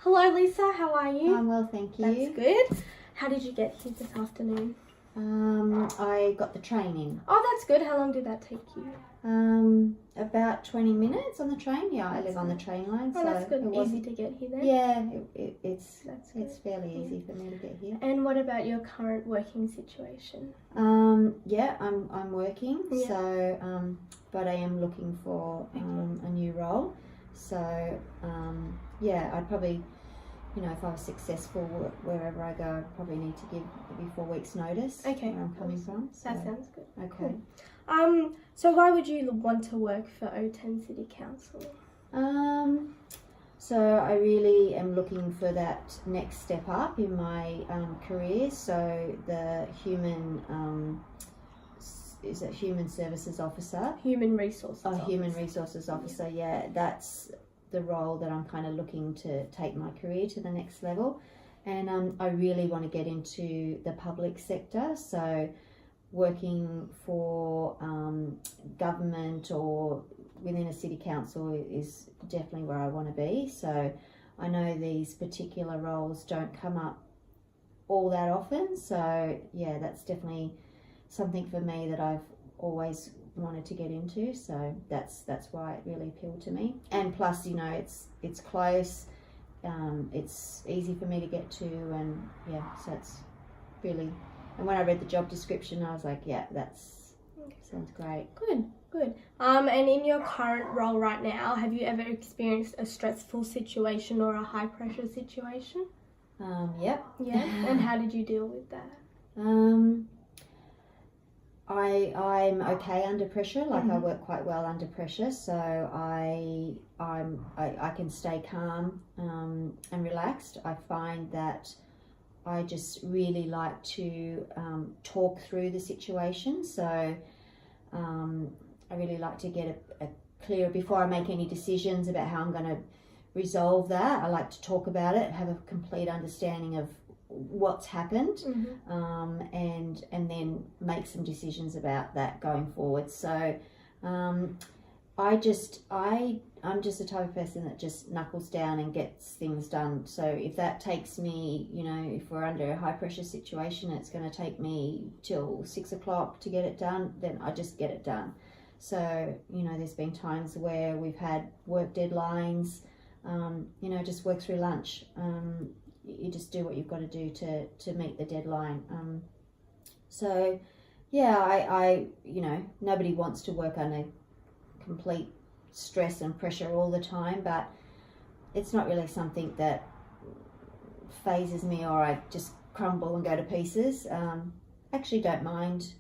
Hello Lisa, how are you? I'm well, thank you. That's good. How did you get here this afternoon? I got the train in. Oh, that's good. How long did that take you? About 20 minutes on the train. Yeah, I live on the train line. Oh, so that's good. it was, Easy to get here then? Yeah, it's That's fairly easy for me to get here. And what about your current working situation? Yeah, I'm working. Yeah. So, but I am looking for a new role. So, yeah, I'd probably, if I was successful wherever I go, I'd probably need to give maybe 4 weeks notice. Okay. Where I'm coming from. So. That sounds good. Okay. Cool. So why would you want to work for OTEN City Council? So I really am looking for that next step up in my career. So the human services officer? Human resources officer. Human resources officer, yeah. That's the role that I'm kind of looking to take my career to the next level. And I really want to get into the public sector. So working for government or within a city council is definitely where I want to be. So I know these particular roles don't come up all that often. So yeah, that's definitely something for me that I've always wanted to get into. So that's why it really appealed to me. And plus, it's close. It's easy for me to get to, and yeah, so it's really. And when I read the job description, I was like, yeah, sounds great. Good. And in your current role right now, have you ever experienced a stressful situation or a high pressure situation? Yep. Yeah. And how did you deal with that? I'm okay under pressure. Like I work quite well under pressure, so I can stay calm and relaxed. I find that I just really like to talk through the situation. So I really like to get a clear, before I make any decisions about how I'm going to resolve that, I like to talk about it, have a complete understanding of what's happened, and then make some decisions about that going forward. So I'm just the type of person that just knuckles down and gets things done. So if that takes me, if we're under a high pressure situation, it's going to take me till 6 o'clock to get it done, then I just get it done. So, there's been times where we've had work deadlines, just work through lunch. You just do what you've got to do to meet the deadline. So yeah, I nobody wants to work under complete stress and pressure all the time, but it's not really something that phases me or I just crumble and go to pieces. Actually don't mind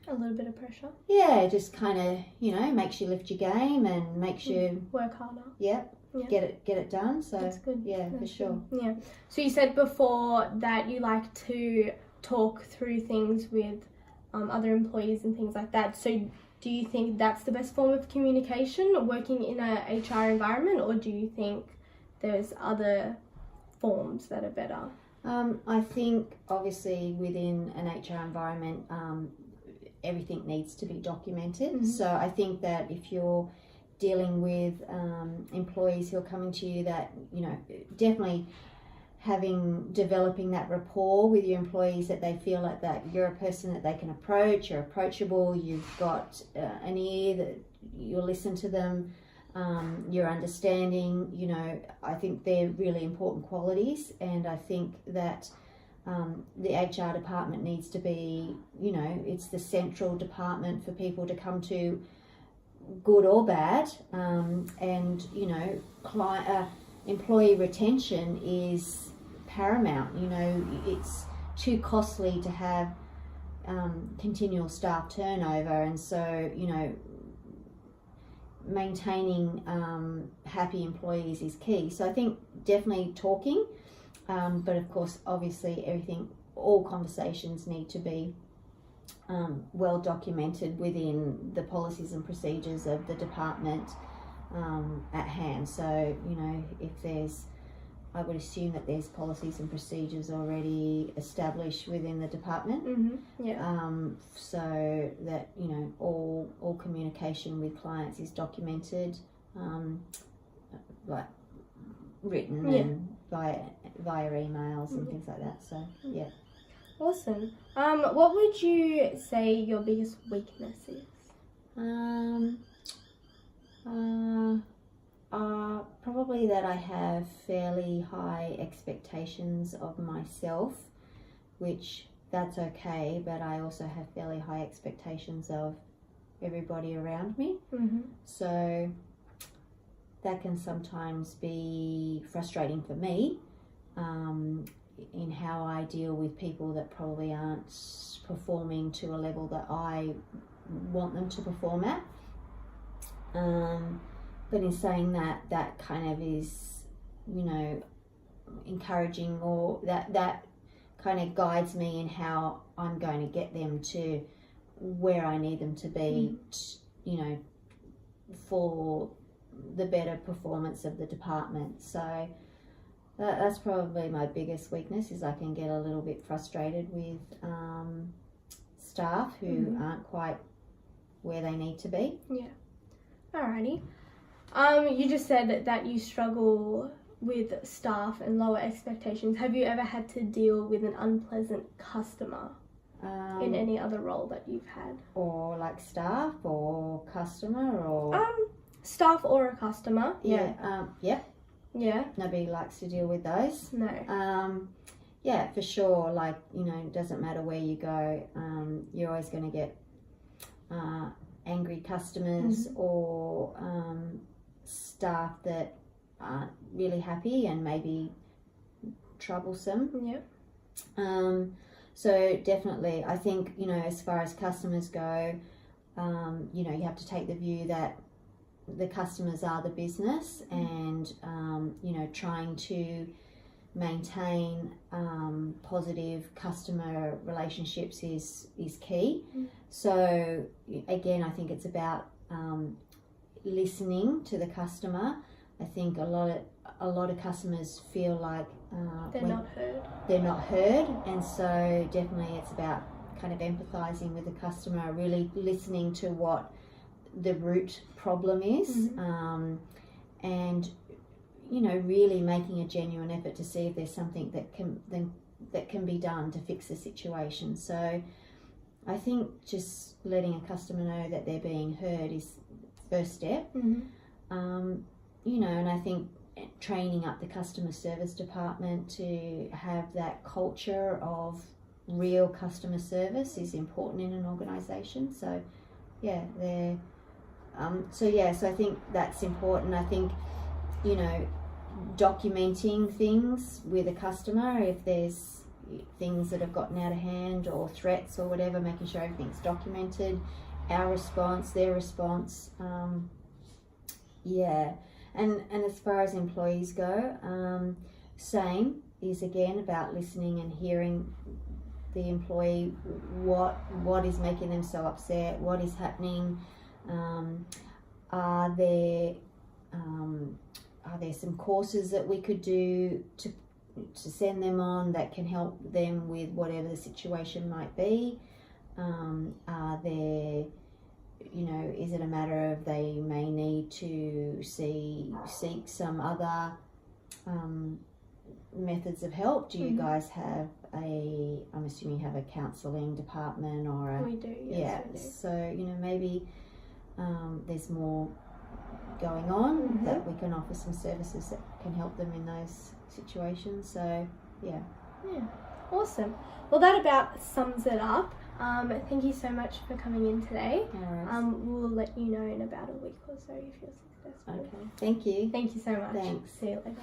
a little bit of pressure. Yeah, just kind of makes you lift your game and makes you work harder. Yep. Yeah. Get it done. So that's good. Yeah, that's for sure. Good. Yeah. So you said before that you like to talk through things with other employees and things like that. So do you think that's the best form of communication, working in a HR environment, or do you think there's other forms that are better? I think obviously within an HR environment, everything needs to be documented. So I think that if you're dealing with employees who are coming to you, that definitely developing that rapport with your employees, that they feel like that you're a person that they can approach, you're approachable, you've got an ear that you'll listen to them, you're understanding. I think they're really important qualities, and I think that the HR department needs to be, it's the central department for people to come to, good or bad, and employee retention is paramount. It's too costly to have continual staff turnover, and so maintaining happy employees is key. So I think definitely talking, but of course obviously all conversations need to be well documented within the policies and procedures of the department at hand. So I would assume that there's policies and procedures already established within the department. So that all communication with clients is documented, like written and via emails and things like that. So yeah. Awesome. What would you say your biggest weakness is? Probably that I have fairly high expectations of myself, which that's okay, but I also have fairly high expectations of everybody around me. So that can sometimes be frustrating for me in how I deal with people that probably aren't performing to a level that I want them to perform at. But in saying that, that kind of is, encouraging, or that kind of guides me in how I'm going to get them to where I need them to be, for the better performance of the department. So that's probably my biggest weakness, is I can get a little bit frustrated with staff who aren't quite where they need to be. Yeah. Alrighty. You just said that you struggle with staff and lower expectations. Have you ever had to deal with an unpleasant customer in any other role that you've had? Or like staff or customer or... Staff or a customer. Yeah. Yeah. Nobody likes to deal with those. No. Yeah, for sure. Like, it doesn't matter where you go. You're always going to get angry customers or staff that aren't really happy and maybe troublesome. Yeah. So definitely, I think, as far as customers go, you have to take the view that the customers are the business, and trying to maintain positive customer relationships is key. So again, I think it's about listening to the customer. I think a lot of customers feel like they're not heard, and so definitely it's about kind of empathizing with the customer, really listening to what the root problem is, and really making a genuine effort to see if there's something that can be done to fix the situation. So I think just letting a customer know that they're being heard is the first step. And I think training up the customer service department to have that culture of real customer service is important in an organisation. So yeah, so I think that's important. I think, documenting things with a customer, if there's things that have gotten out of hand or threats or whatever, making sure everything's documented, our response, their response. And as far as employees go, same is again about listening and hearing the employee, what is making them so upset, what is happening. Are there some courses that we could do to send them on that can help them with whatever the situation might be? Are there, is it a matter of they may need to seek some other methods of help? Do you guys have I'm assuming you have a counselling department or a... We do, yes. Yeah, so, maybe there's more going on that we can offer some services that can help them in those situations. So, yeah. Awesome. Well, that about sums it up. Thank you so much for coming in today. No worries. We'll let you know in about a week or so if you're successful. Okay. Thank you. Thank you so much. Thanks. See you later.